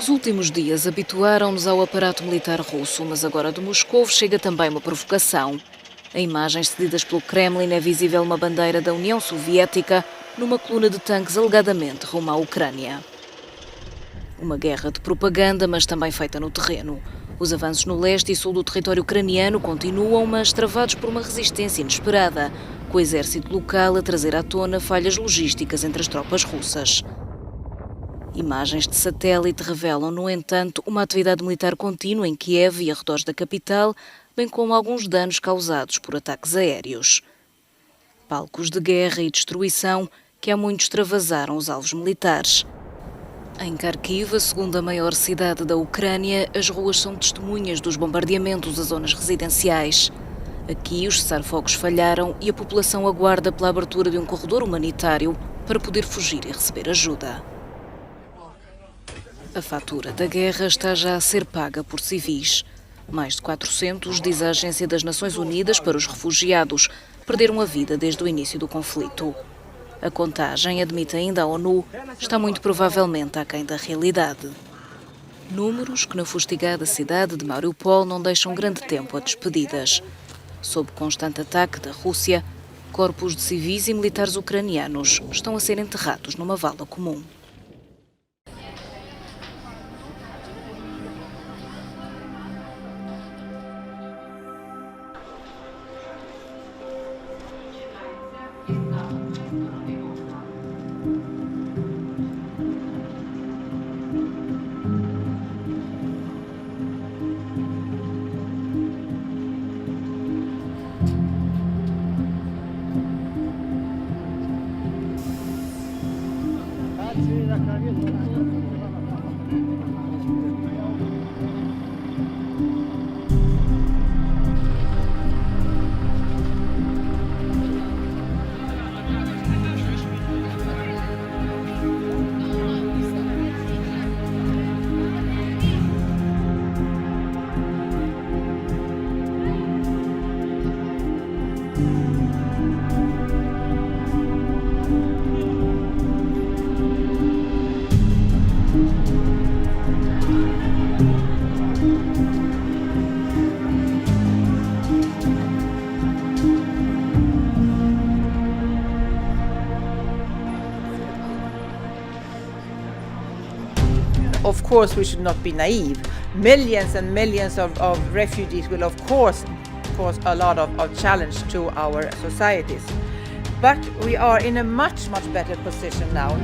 Os últimos dias habituaram-nos ao aparato militar russo, mas agora de Moscou chega também uma provocação. Em imagens cedidas pelo Kremlin é visível uma bandeira da União Soviética numa coluna de tanques alegadamente rumo à Ucrânia. Uma guerra de propaganda, mas também feita no terreno. Os avanços no leste e sul do território ucraniano continuam, mas travados por uma resistência inesperada, com o exército local a trazer à tona falhas logísticas entre as tropas russas. Imagens de satélite revelam, no entanto, uma atividade militar contínua em Kiev e arredores da capital, bem como alguns danos causados por ataques aéreos. Palcos de guerra e destruição que há muito extravasaram os alvos militares. Em Kharkiv, a segunda maior cidade da Ucrânia, as ruas são testemunhas dos bombardeamentos a zonas residenciais. Aqui, os cessar-fogos falharam e a população aguarda pela abertura de um corredor humanitário para poder fugir e receber ajuda. A fatura da guerra está já a ser paga por civis. Mais de 400, diz a Agência das Nações Unidas para os Refugiados, perderam a vida desde o início do conflito. A contagem, admite ainda a ONU, está muito provavelmente aquém da realidade. Números que na fustigada cidade de Mariupol não deixam grande tempo a despedidas. Sob constante ataque da Rússia, corpos de civis e militares ucranianos estão a ser enterrados numa vala comum. Of course, we should not be naive. Millions and millions of refugees will, of course, cause a lot of challenge to our societies. But we are in a much better position now.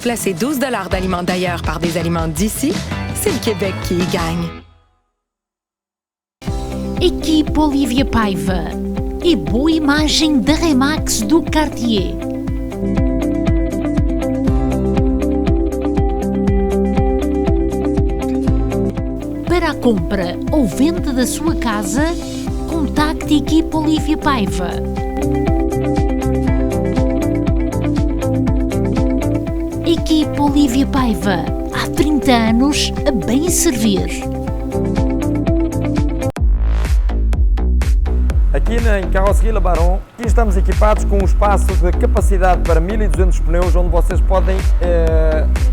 remplacer 12 $ d'aliments d'ailleurs par des aliments d'ici, c'est le Québec qui y gagne. Equipe Olivia Paiva e boa imagem da Remax do Cartier. Para a compra ou venda da sua casa, contacte a Equipe Olivia Paiva. Equipe Olivia Paiva, há 30 anos a bem servir. Aqui em Carroceria Labaron, aqui estamos equipados com um espaço de capacidade para 1200 pneus, onde vocês podem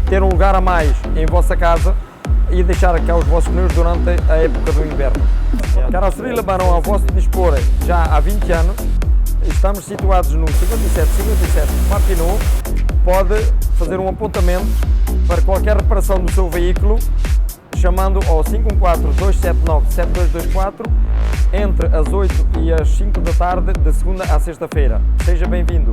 ter um lugar a mais em vossa casa e deixar cá os vossos pneus durante a época do inverno. Carroceria Labaron ao vosso dispor já há 20 anos. Estamos situados no 57 Martineau. Pode fazer um apontamento para qualquer reparação do seu veículo chamando ao 514-279-7224 entre as 8 e as 5 da tarde de segunda à sexta-feira. Seja bem-vindo!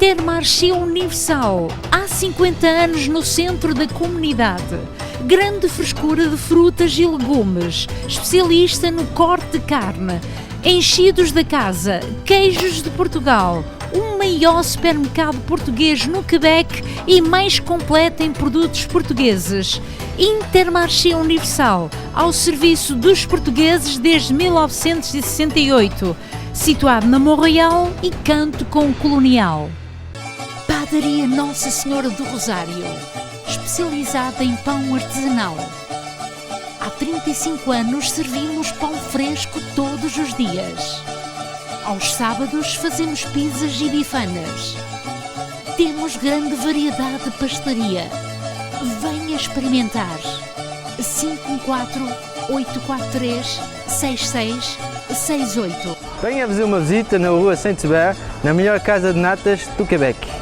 Intermarché Universal, há 50 anos no centro da comunidade. Grande frescura de frutas e legumes, especialista no corte de carne, enchidos da casa, queijos de Portugal, o maior supermercado português no Quebec e mais completo em produtos portugueses. Intermarché Universal, ao serviço dos portugueses desde 1968, situado na Montreal e canto com Colonial. Padaria Nossa Senhora do Rosário, especializada em pão artesanal. Há 35 anos servimos pão fresco todos os dias. Aos sábados fazemos pizzas e bifanas. Temos grande variedade de pastelaria. Venha experimentar. 514-843-6668. Venha fazer uma visita na rua Saint-Hubert, na melhor casa de natas do Quebec.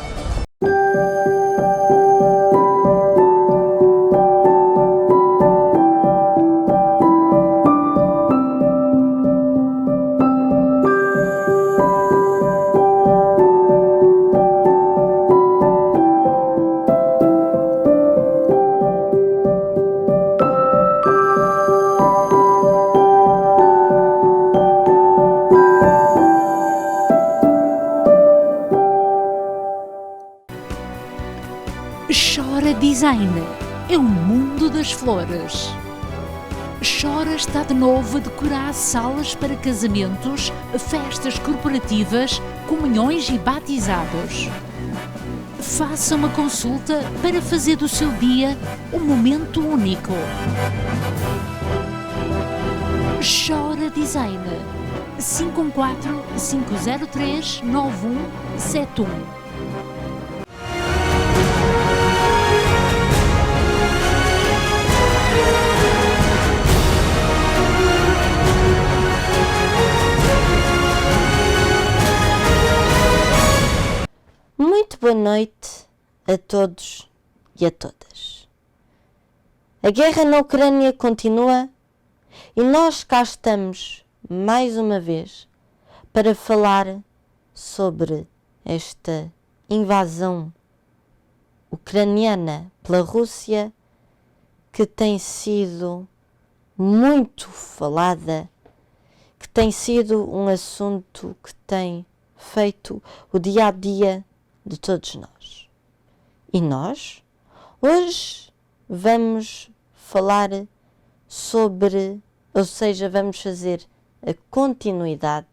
Chora Design é o mundo das flores. Chora está de novo a decorar salas para casamentos, festas corporativas, comunhões e batizados. Faça uma consulta para fazer do seu dia um momento único. Chora Design 514-503-9171. Muito boa noite a todos e a todas. A guerra na Ucrânia continua e nós cá estamos mais uma vez para falar sobre esta invasão ucraniana pela Rússia, que tem sido muito falada, que tem sido um assunto que tem feito o dia a dia de todos nós. E nós, hoje, vamos falar sobre, ou seja, vamos fazer a continuidade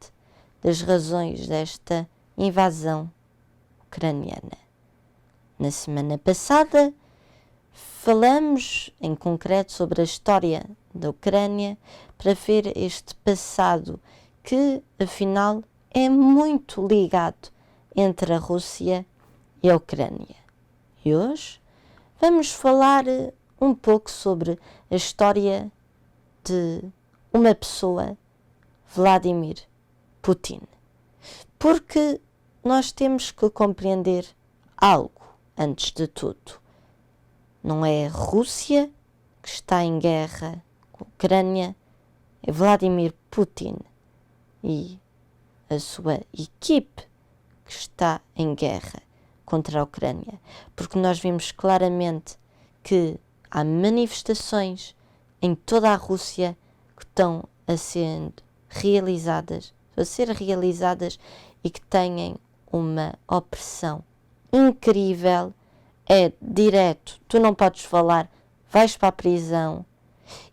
das razões desta invasão ucraniana. Na semana passada, falamos em concreto sobre a história da Ucrânia para ver este passado que, afinal, é muito ligado entre a Rússia e a Ucrânia. E hoje vamos falar um pouco sobre a história de uma pessoa, Vladimir Putin. Porque nós temos que compreender algo antes de tudo. Não é a Rússia que está em guerra com a Ucrânia, é Vladimir Putin e a sua equipe que está em guerra contra a Ucrânia. Porque nós vimos claramente que há manifestações em toda a Rússia que estão a ser realizadas e que têm uma opressão incrível. É direto, tu não podes falar, vais para a prisão.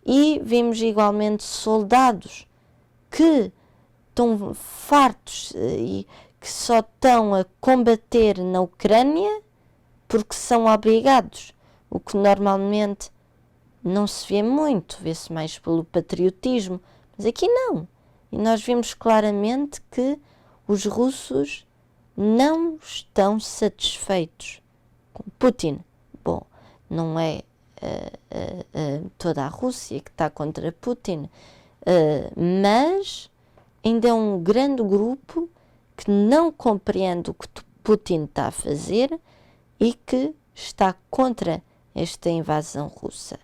E vimos igualmente soldados que estão fartos e que só estão a combater na Ucrânia porque são obrigados, o que normalmente não se vê muito, vê-se mais pelo patriotismo, mas aqui não. E nós vimos claramente que os russos não estão satisfeitos com Putin. Bom, não é toda a Rússia que está contra Putin, mas ainda é um grande grupo que não compreende o que Putin está a fazer e que está contra esta invasão russa.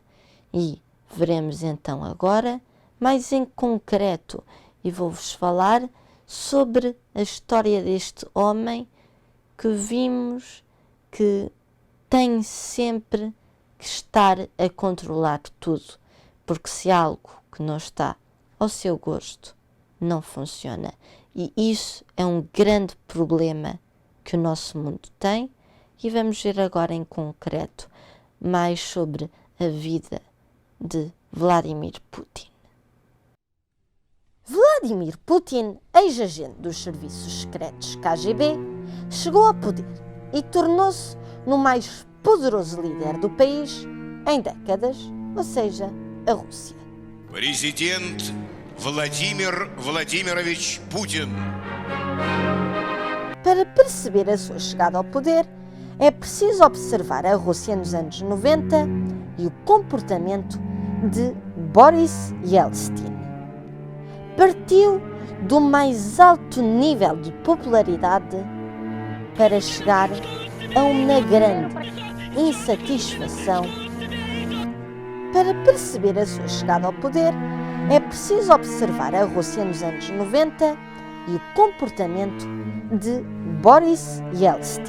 E veremos então agora, mais em concreto, e vou-vos falar sobre a história deste homem que vimos que tem sempre que estar a controlar tudo, porque se algo que não está ao seu gosto não funciona. E isso é um grande problema que o nosso mundo tem, e vamos ver agora em concreto mais sobre a vida de Vladimir Putin. Vladimir Putin, ex-agente dos serviços secretos KGB, chegou ao poder e tornou-se no mais poderoso líder do país em décadas, ou seja, a Rússia. Presidente Vladimir Vladimirovich Putin. Para perceber a sua chegada ao poder, é preciso observar a Rússia nos anos 90 e o comportamento de Boris Yeltsin. Partiu do mais alto nível de popularidade para chegar a uma grande insatisfação. Para perceber a sua chegada ao poder, é preciso observar a Rússia nos anos 90 e o comportamento de Boris Yeltsin.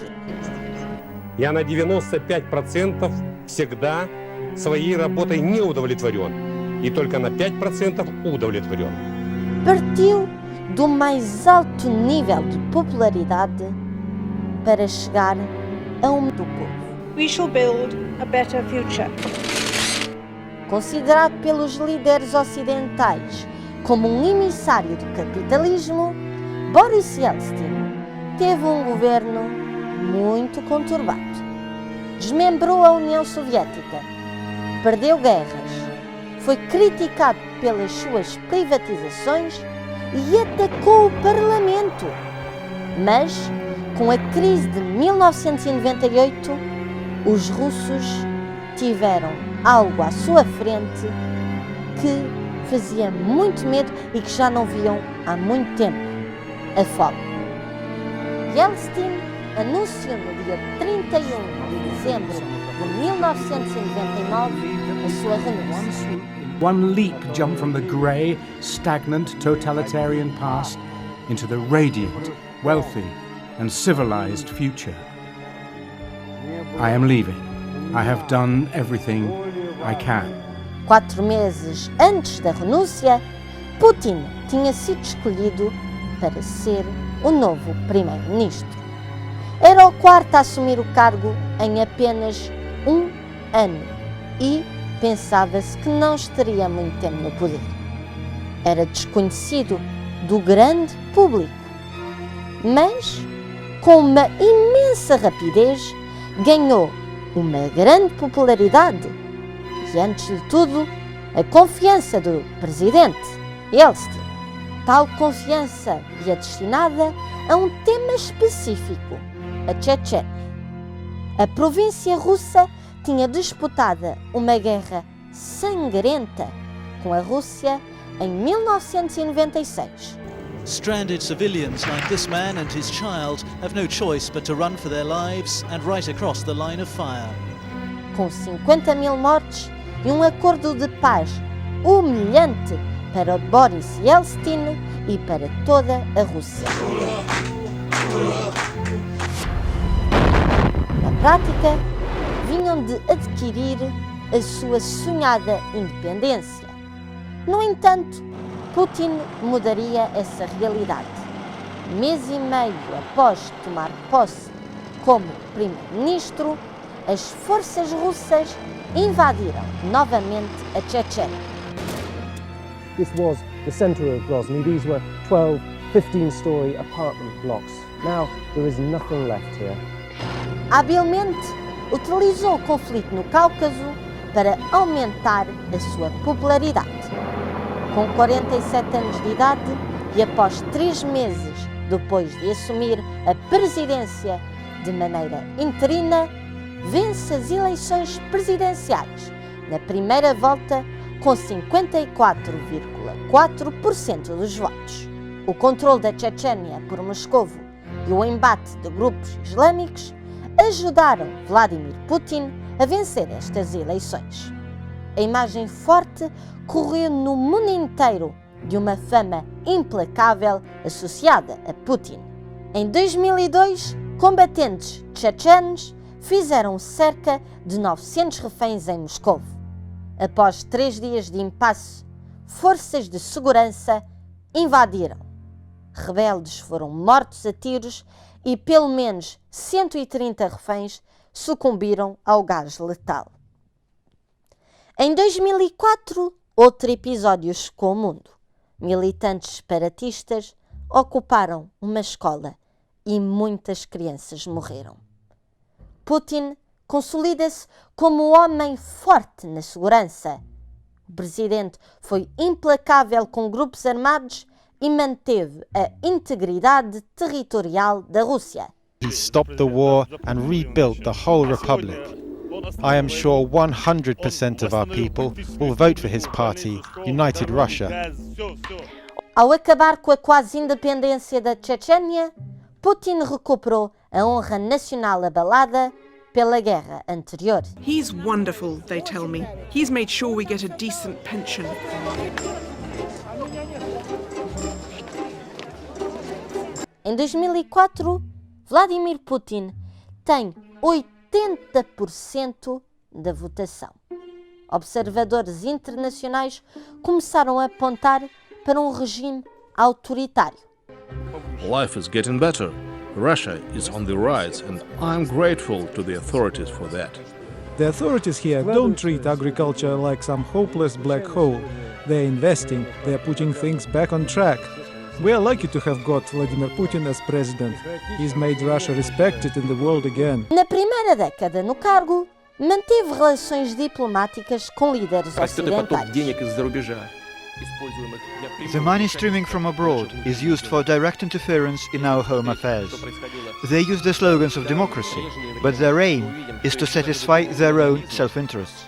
Я на 95% всегда своей работой не удовлетворен. И только на 5% удовлетворен. Partiu do mais alto nível de popularidade para chegar a um do povo. We shall build a better future. Considerado pelos líderes ocidentais como um emissário do capitalismo, Boris Yeltsin teve um governo muito conturbado. Desmembrou a União Soviética, perdeu guerras, foi criticado pelas suas privatizações e atacou o Parlamento. Mas, com a crise de 1998, os russos tiveram algo à sua frente que fazia muito medo e que já não viam há muito tempo: a fome. Yeltsin anunciou no dia 31 de dezembro de 1999 a sua renúncia. One leap jumped from the grey, stagnant, totalitarian past into the radiant, wealthy and civilized future. I am leaving. I have done everything I can. 4 meses antes da renúncia, Putin tinha sido escolhido para ser o novo primeiro-ministro. Era o quarto a assumir o cargo em apenas 1 ano e pensava-se que não estaria muito tempo no poder. Era desconhecido do grande público, mas com uma imensa rapidez ganhou uma grande popularidade e, antes de tudo, a confiança do presidente Yeltsin. Tal confiança ia destinada a um tema específico: a Chechênia. A província russa tinha disputado uma guerra sangrenta com a Rússia em 1996. Stranded civilians like this man and his child have no choice but to run for their lives and right across the line of fire. Com 50 mil mortes e um acordo de paz humilhante para Boris Yeltsin e para toda a Rússia. Na prática, vinham de adquirir a sua sonhada independência. No entanto, Putin mudaria essa realidade. Mês e meio após tomar posse como primeiro-ministro, as forças russas invadiram novamente a Chechênia. This was the center of Grozny. These were 12, 15-story apartment blocks. Now there is nothing left here. Habilmente utilizou o conflito no Cáucaso para aumentar a sua popularidade. Com 47 anos de idade e após 3 meses depois de assumir a presidência de maneira interina, vence as eleições presidenciais na primeira volta com 54,4% dos votos. O controle da Chechênia por Moscovo e o embate de grupos islâmicos ajudaram Vladimir Putin a vencer estas eleições. A imagem forte correu no mundo inteiro de uma fama implacável associada a Putin. Em 2002, combatentes chechenos fizeram cerca de 900 reféns em Moscou. Após 3 dias de impasse, forças de segurança invadiram. Rebeldes foram mortos a tiros e pelo menos 130 reféns sucumbiram ao gás letal. Em 2004, outro episódio chocou o mundo. Militantes separatistas ocuparam uma escola e muitas crianças morreram. Putin consolida-se como o homem forte na segurança. O presidente foi implacável com grupos armados e manteve a integridade territorial da Rússia. He stopped the war and rebuilt the whole republic. I am sure 100% of our people will vote for his party, United Russia. Ao acabar com a quase independência da Chechênia, Putin recuperou a honra nacional abalada pela guerra anterior. He's wonderful, they tell me. He's made sure we get a decent pension. Em 2004, Vladimir Putin tem 80% da votação. Observadores internacionais começaram a apontar para um regime autoritário. Life is getting better. Russia is on the rise, and I'm grateful to the authorities for that. The authorities here don't treat agriculture like some hopeless black hole. They're investing, they're putting things back on track. We are lucky to have got Vladimir Putin as president. He's made Russia respected in the world again. Na primeira década no cargo, manteve relações diplomáticas com líderes ocidentais. The money streaming from abroad is used for direct interference in our home affairs. They use the slogans of democracy, but their aim is to satisfy their own self-interests.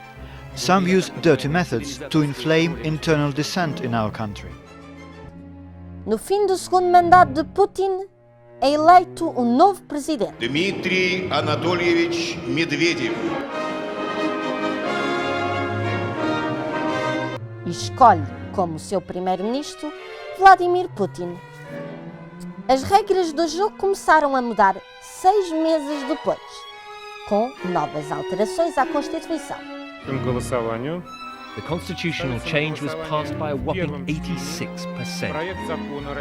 Some use dirty methods to inflame internal dissent in our country. No fim do segundo mandato de Putin, é eleito um novo presidente. Dmitry Anatolyevich Medvedev. E escolhe como seu primeiro-ministro Vladimir Putin. As regras do jogo começaram a mudar 6 meses depois, com novas alterações à Constituição. The constitutional change was passed by a whopping 86%.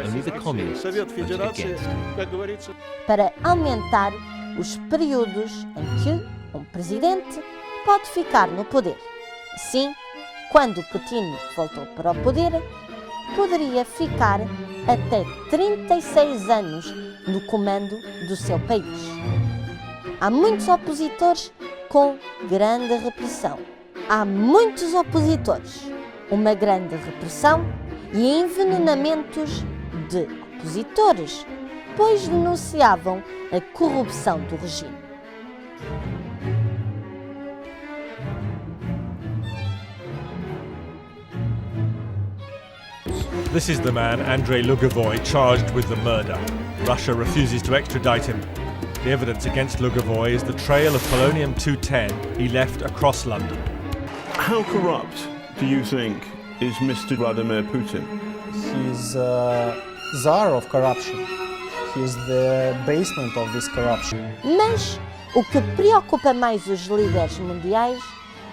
Only the communists voted against. Para aumentar os períodos em que um presidente pode ficar no poder. Assim, quando Putin voltou para o poder, poderia ficar até 36 anos no comando do seu país. Há muitos opositores com grande repressão. Há muitos opositores, uma grande repressão e envenenamentos de opositores, pois denunciavam a corrupção do regime. This is the man, Andrei Lugovoy, charged with the murder. Russia refuses to extradite him. The evidence against Lugovoy is the trail of polonium-210 he left across London. How corrupt do you think is Mr. Vladimir Putin? He's czar of corruption. He's the basement of this corruption. Mas o que preocupa mais os líderes mundiais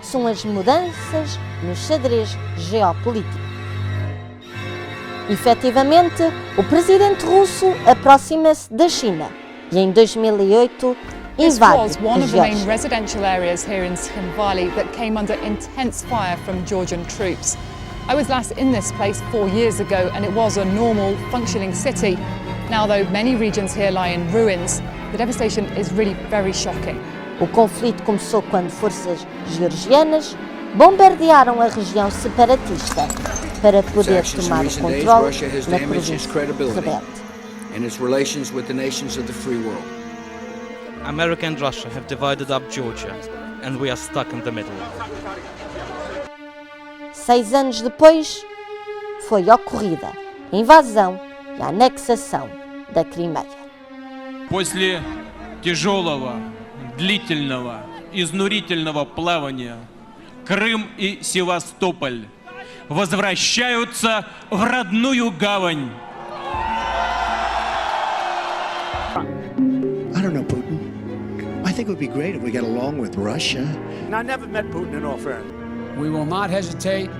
são as mudanças no xadrez geopolítico. Efetivamente, o presidente russo aproxima-se da China e em 2008 invade This was one a of the main Geórgia. residential areas here in Tskhinvali that came under intense fire from Georgian troops. I was last in this place 4 years ago and it was a normal, functioning city. Now though many regions here lie in ruins, the devastation is really very shocking. O conflito começou quando forças georgianas bombardearam a região separatista para poder tomar o controle na província rebelde. And its relations with the nations of the free world. America and Russia have divided up Georgia, and we are stuck in the middle. 6 anos depois, foi ocorrida a invasão e a anexação da Crimeia. После тяжелого, длительного, изнурительного плавания Крым и Севастополь возвращаются в родную гавань. I don't know, Putin. I think it would be great if we got along with Russia. I never met Putin in all fairness. We will not hesitate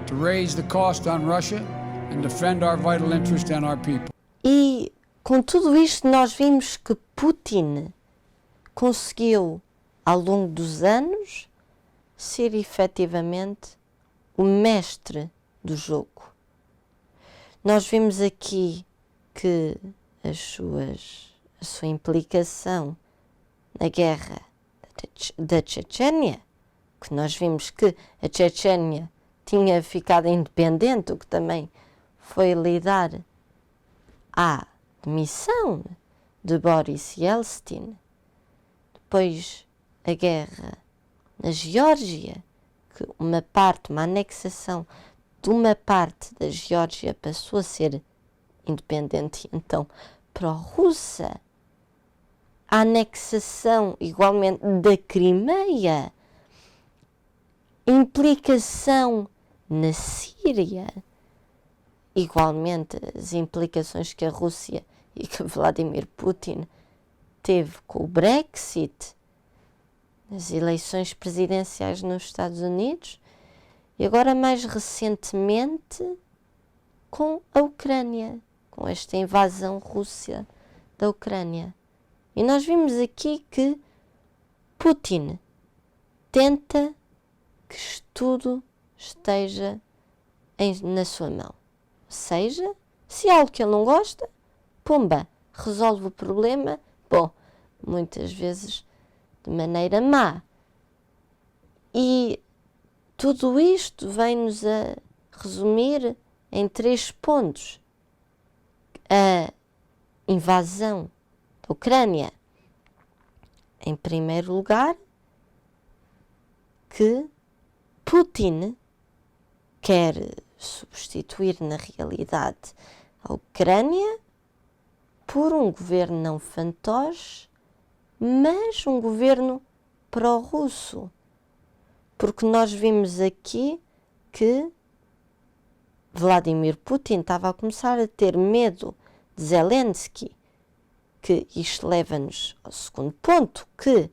to raise the cost on Russia and defend our vital interest and our people. E com tudo isto nós vimos que Putin conseguiu, ao longo dos anos, ser efetivamente o mestre do jogo. Nós vimos aqui que a sua implicação na guerra da Chechênia, que nós vimos que a Chechênia tinha ficado independente, o que também foi lidar à demissão de Boris Yeltsin. Depois a guerra na Geórgia, que uma anexação de uma parte da Geórgia passou a ser independente, então pró-russa. A anexação igualmente da Crimeia, implicação na Síria, igualmente as implicações que a Rússia e que Vladimir Putin teve com o Brexit, nas eleições presidenciais nos Estados Unidos e agora mais recentemente com a Ucrânia, com esta invasão russa da Ucrânia. E nós vimos aqui que Putin tenta que tudo esteja na sua mão. Ou seja, se há algo que ele não gosta, pumba, resolve o problema, bom, muitas vezes de maneira má. E tudo isto vem-nos a resumir em 3 pontos. A invasão da Ucrânia. Em primeiro lugar, que Putin quer substituir na realidade a Ucrânia por um governo não fantoche, mas um governo pró-russo. Porque nós vimos aqui que Vladimir Putin estava a começar a ter medo de Zelensky, que isto leva-nos ao segundo ponto, que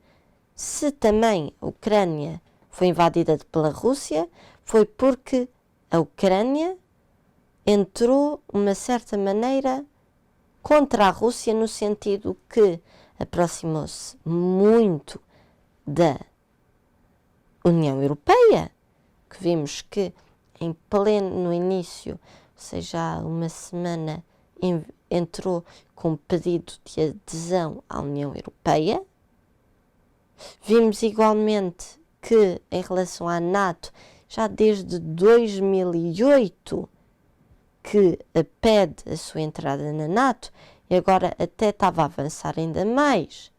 se também a Ucrânia foi invadida pela Rússia, foi porque a Ucrânia entrou, de uma certa maneira, contra a Rússia, no sentido que aproximou-se muito da União Europeia, que vimos que em pleno no início, ou seja, há uma semana, entrou com pedido de adesão à União Europeia. Vimos igualmente que, em relação à NATO, já desde 2008 que pede a sua entrada na NATO e agora até estava a avançar ainda mais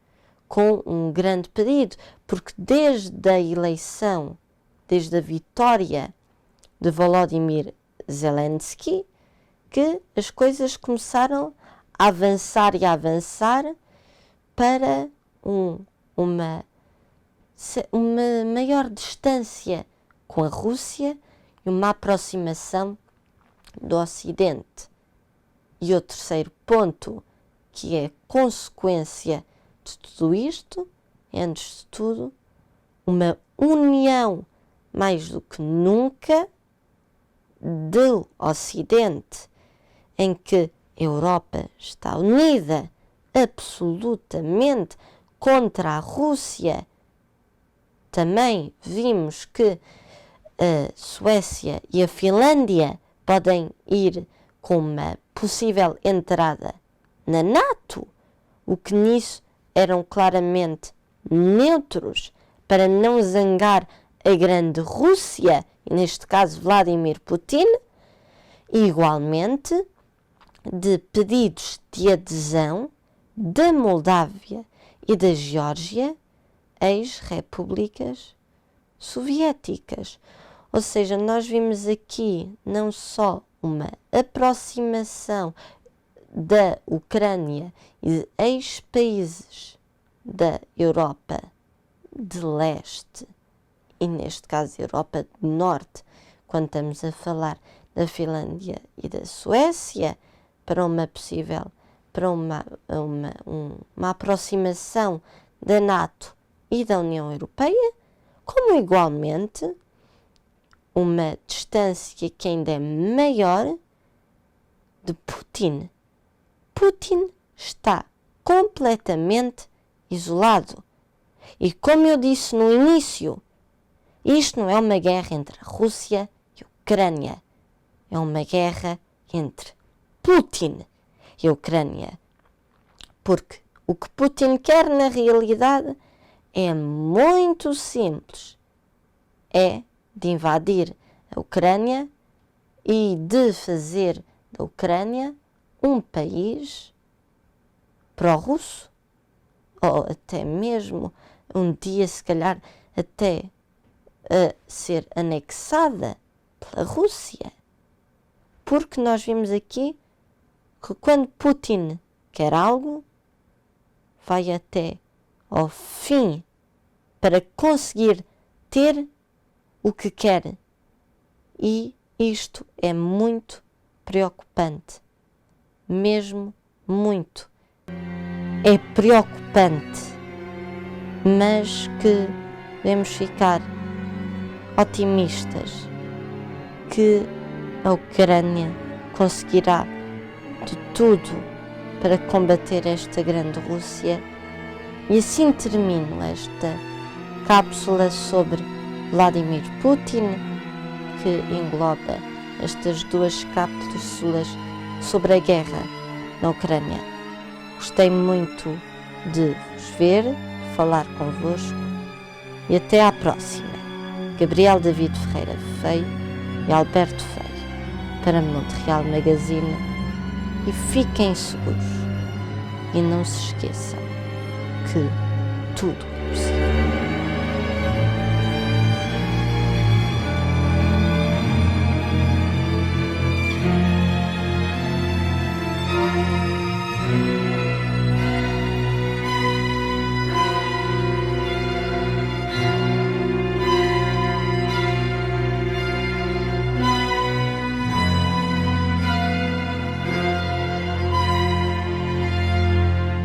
com um grande pedido, porque desde a eleição, desde a vitória de Volodymyr Zelensky, que as coisas começaram a avançar e a avançar para uma maior distância com a Rússia e uma aproximação do Ocidente. E o terceiro ponto, que é consequência de tudo isto, é, antes de tudo, uma união mais do que nunca do Ocidente, em que a Europa está unida absolutamente contra a Rússia. Também vimos que a Suécia e a Finlândia podem ir com uma possível entrada na NATO, o que nisso eram claramente neutros para não zangar a grande Rússia, e neste caso Vladimir Putin, e igualmente de pedidos de adesão da Moldávia e da Geórgia, ex-repúblicas soviéticas. Ou seja, nós vimos aqui não só uma aproximação da Ucrânia e de ex-países da Europa de Leste, e neste caso Europa do Norte, quando estamos a falar da Finlândia e da Suécia, para uma possível, para uma aproximação da NATO e da União Europeia, como igualmente uma distância que ainda é maior de Putin. Putin está completamente isolado. E como eu disse no início, isto não é uma guerra entre a Rússia e a Ucrânia. É uma guerra entre Putin e a Ucrânia. Porque o que Putin quer na realidade é muito simples. É de invadir a Ucrânia e de fazer da Ucrânia um país pró-russo, ou até mesmo um dia, se calhar, até a ser anexada pela Rússia. Porque nós vimos aqui que quando Putin quer algo, vai até ao fim para conseguir ter o que quer. E isto é muito preocupante. Mesmo muito. É preocupante, mas que devemos ficar otimistas que a Ucrânia conseguirá de tudo para combater esta grande Rússia. E assim termino esta cápsula sobre Vladimir Putin, que engloba estas duas cápsulas sobre a guerra na Ucrânia. Gostei muito de vos ver, de falar convosco, e até à próxima. Gabriel David Ferreira Feio e Alberto Feio, para Montreal Magazine, e fiquem seguros e não se esqueçam que tudo é possível.